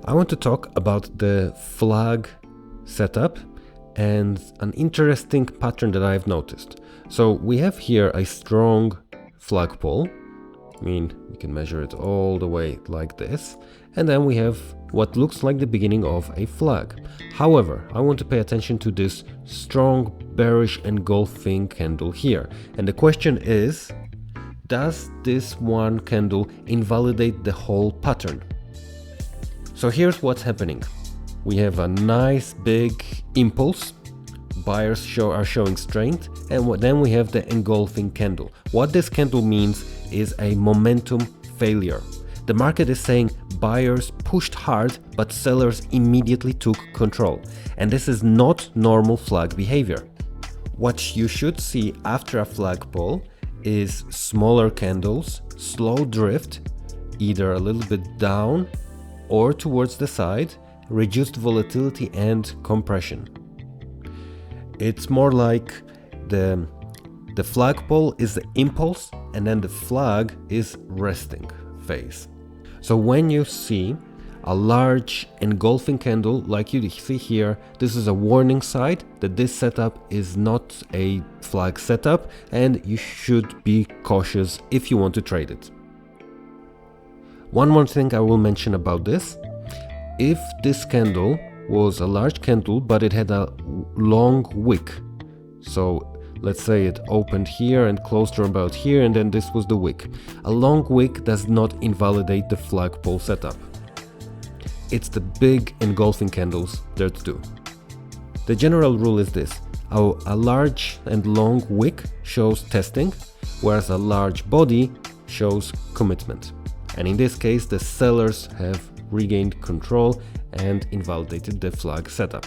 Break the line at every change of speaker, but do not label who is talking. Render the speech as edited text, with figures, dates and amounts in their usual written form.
I want to talk about the flag setup and an interesting pattern that I've noticed. So we have here a strong flagpole. I mean, we can measure it all the way like this. And then we have what looks like the beginning of a flag. However, I want to pay attention to this strong bearish engulfing candle here. And the question is, does this one candle invalidate the whole pattern? So here's what's happening. We have a nice big impulse. Buyers are showing strength, and then we have the engulfing candle. What this candle means is a momentum failure. The market is saying buyers pushed hard, but sellers immediately took control. And this is not normal flag behavior. What you should see after a flagpole is smaller candles, slow drift, either a little bit down or towards the side, reduced volatility and compression. It's more like the flagpole is the impulse and then the flag is resting phase. So when you see a large engulfing candle like you see here, this is a warning sign that this setup is not a flag setup and you should be cautious if you want to trade it. One more thing I will mention about this. If this candle was a large candle but it had a long wick, so let's say it opened here and closed around about here and then this was the wick. A long wick does not invalidate the flagpole setup. It's the big engulfing candles that do. The general rule is this: a large and long wick shows testing, whereas a large body shows commitment. And in this case, the sellers have regained control and invalidated the flag setup.